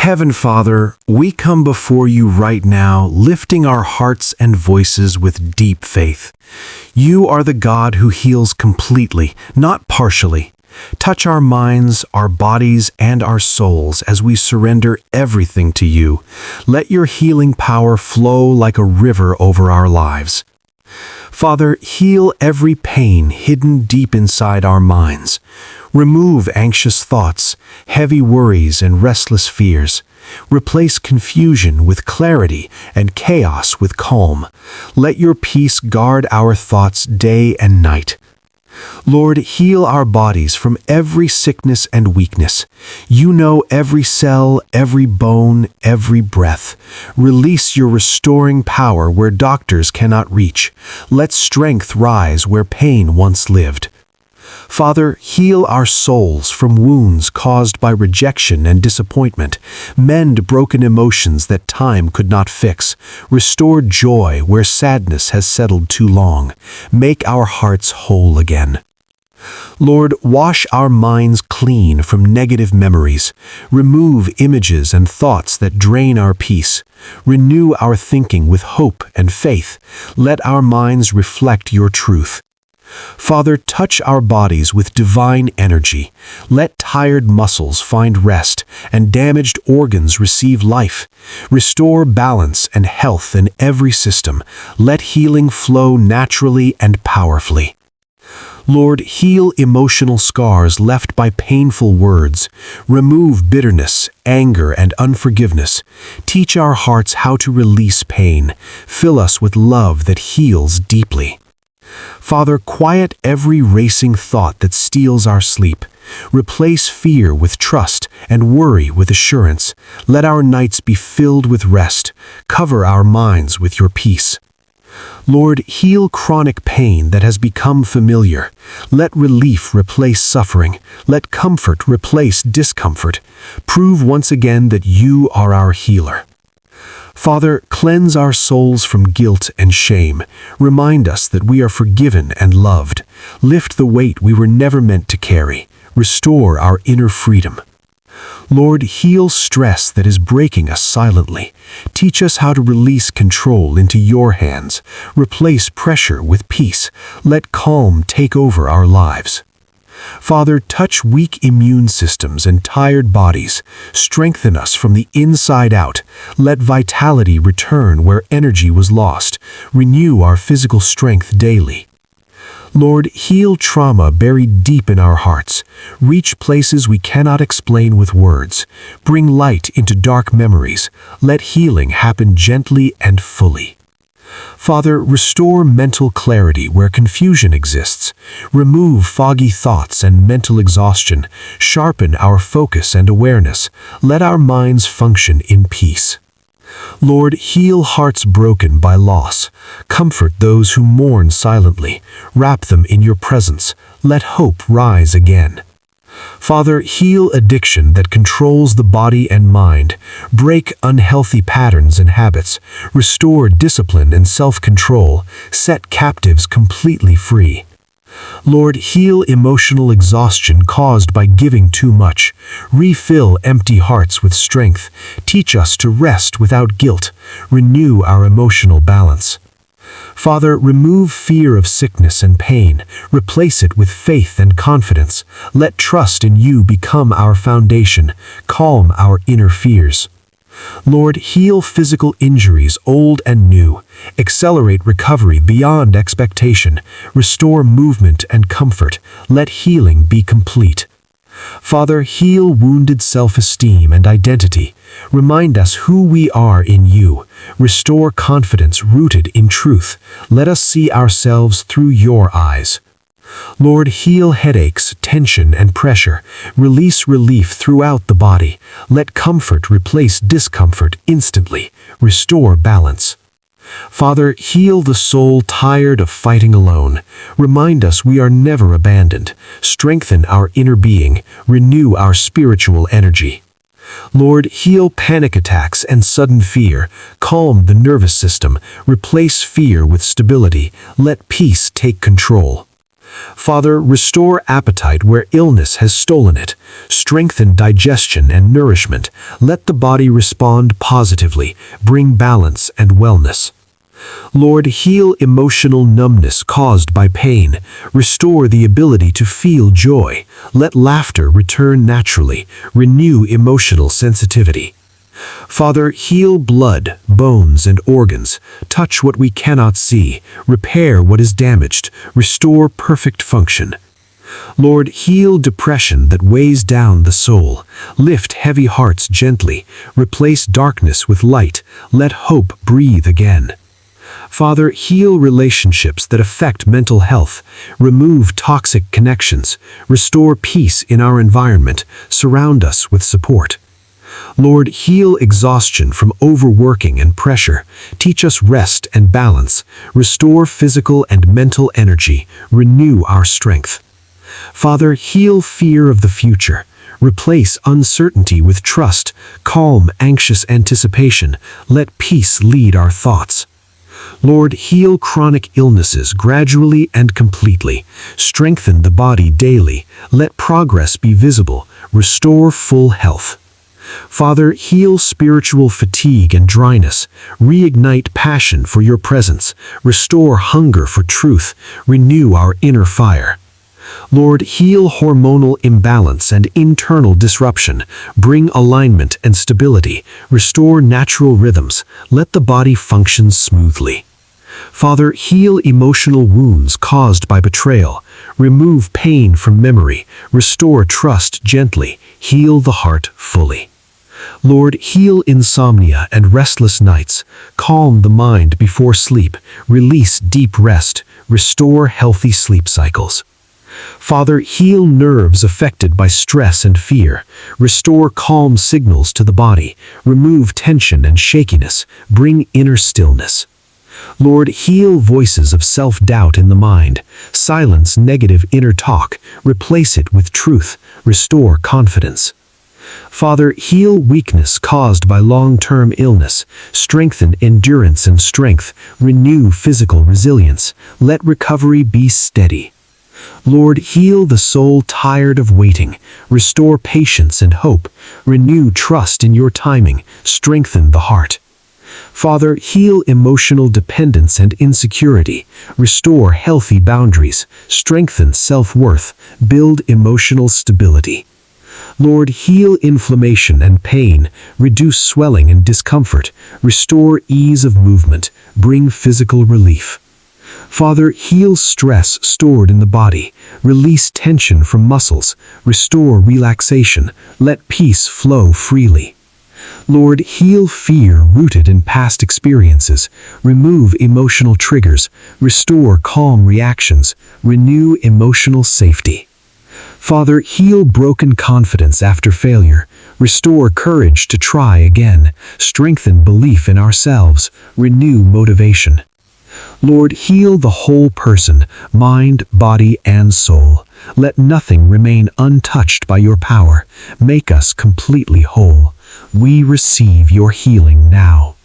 Heaven Father, we come before you right now, lifting our hearts and voices with deep faith. You are the God who heals completely, not partially. Touch our minds, our bodies, and our souls as we surrender everything to you. Let your healing power flow like a river over our lives. Father, heal every pain hidden deep inside our minds. Remove anxious thoughts, heavy worries, and restless fears. Replace confusion with clarity and chaos with calm. Let your peace guard our thoughts day and night. Lord, heal our bodies from every sickness and weakness. You know every cell, every bone, every breath. Release your restoring power where doctors cannot reach. Let strength rise where pain once lived. Father, heal our souls from wounds caused by rejection and disappointment. Mend broken emotions that time could not fix. Restore joy where sadness has settled too long. Make our hearts whole again. Lord, wash our minds clean from negative memories. Remove images and thoughts that drain our peace. Renew our thinking with hope and faith. Let our minds reflect your truth. Father, touch our bodies with divine energy. Let tired muscles find rest and damaged organs receive life. Restore balance and health in every system. Let healing flow naturally and powerfully. Lord, heal emotional scars left by painful words. Remove bitterness, anger, and unforgiveness. Teach our hearts how to release pain. Fill us with love that heals deeply. Father, quiet every racing thought that steals our sleep. Replace fear with trust and worry with assurance. Let our nights be filled with rest. Cover our minds with your peace. Lord, heal chronic pain that has become familiar. Let relief replace suffering. Let comfort replace discomfort. Prove once again that you are our healer. Father, cleanse our souls from guilt and shame. Remind us that we are forgiven and loved. Lift the weight we were never meant to carry. Restore our inner freedom. Lord, heal stress that is breaking us silently. Teach us how to release control into your hands. Replace pressure with peace. Let calm take over our lives. Father, touch weak immune systems and tired bodies. Strengthen us from the inside out. Let vitality return where energy was lost. Renew our physical strength daily. Lord, heal trauma buried deep in our hearts. Reach places we cannot explain with words. Bring light into dark memories. Let healing happen gently and fully. Father, restore mental clarity where confusion exists. Remove foggy thoughts and mental exhaustion. Sharpen our focus and awareness. Let our minds function in peace. Lord, heal hearts broken by loss. Comfort those who mourn silently. Wrap them in your presence. Let hope rise again. Father, heal addiction that controls the body and mind. Break unhealthy patterns and habits. Restore discipline and self-control. Set captives completely free. Lord, heal emotional exhaustion caused by giving too much. Refill empty hearts with strength. Teach us to rest without guilt. Renew our emotional balance. Father, remove fear of sickness and pain. Replace it with faith and confidence. Let trust in you become our foundation. Calm our inner fears. Lord, heal physical injuries, old and new. Accelerate recovery beyond expectation. Restore movement and comfort. Let healing be complete. Father, heal wounded self-esteem and identity. Remind us who we are in you. Restore confidence rooted in truth. Let us see ourselves through your eyes. Lord, heal headaches, tension, and pressure. Release relief throughout the body. Let comfort replace discomfort instantly. Restore balance. Father, heal the soul tired of fighting alone. Remind us we are never abandoned. Strengthen our inner being. Renew our spiritual energy. Lord, heal panic attacks and sudden fear. Calm the nervous system. Replace fear with stability. Let peace take control. Father, restore appetite where illness has stolen it. Strengthen digestion and nourishment. Let the body respond positively. Bring balance and wellness. Lord, heal emotional numbness caused by pain. Restore the ability to feel joy. Let laughter return naturally. Renew emotional sensitivity. Father, heal blood, bones, and organs. Touch what we cannot see. Repair what is damaged. Restore perfect function. Lord, heal depression that weighs down the soul. Lift heavy hearts gently. Replace darkness with light. Let hope breathe again. Father, heal relationships that affect mental health. Remove toxic connections. Restore peace in our environment. Surround us with support. Lord, heal exhaustion from overworking and pressure. Teach us rest and balance. Restore physical and mental energy. Renew our strength. Father, heal fear of the future. Replace uncertainty with trust. Calm anxious anticipation. Let peace lead our thoughts. Lord, heal chronic illnesses gradually and completely. Strengthen the body daily. Let progress be visible. Restore full health. Father, heal spiritual fatigue and dryness. Reignite passion for your presence. Restore hunger for truth. Renew our inner fire. Lord, heal hormonal imbalance and internal disruption. Bring alignment and stability. Restore natural rhythms. Let the body function smoothly. Father, heal emotional wounds caused by betrayal. Remove pain from memory. Restore trust gently. Heal the heart fully. Lord, heal insomnia and restless nights. Calm the mind before sleep. Release deep rest. Restore healthy sleep cycles. Father, heal nerves affected by stress and fear. Restore calm signals to the body. Remove tension and shakiness. Bring inner stillness. Lord, heal voices of self-doubt in the mind. Silence negative inner talk. Replace it with truth. Restore confidence. Father, heal weakness caused by long-term illness. Strengthen endurance and strength. Renew physical resilience. Let recovery be steady. Lord, heal the soul tired of waiting. Restore patience and hope. Renew trust in your timing. Strengthen the heart. Father, heal emotional dependence and insecurity. Restore healthy boundaries. Strengthen self-worth. Build emotional stability. Lord, heal inflammation and pain. Reduce swelling and discomfort. Restore ease of movement. Bring physical relief. Father, heal stress stored in the body. Release tension from muscles. Restore relaxation. Let peace flow freely. Lord, heal fear rooted in past experiences. Remove emotional triggers. Restore calm reactions. Renew emotional safety. Father, heal broken confidence after failure. Restore courage to try again. Strengthen belief in ourselves. Renew motivation. Lord, heal the whole person, mind, body, and soul. Let nothing remain untouched by your power. Make us completely whole. We receive your healing now.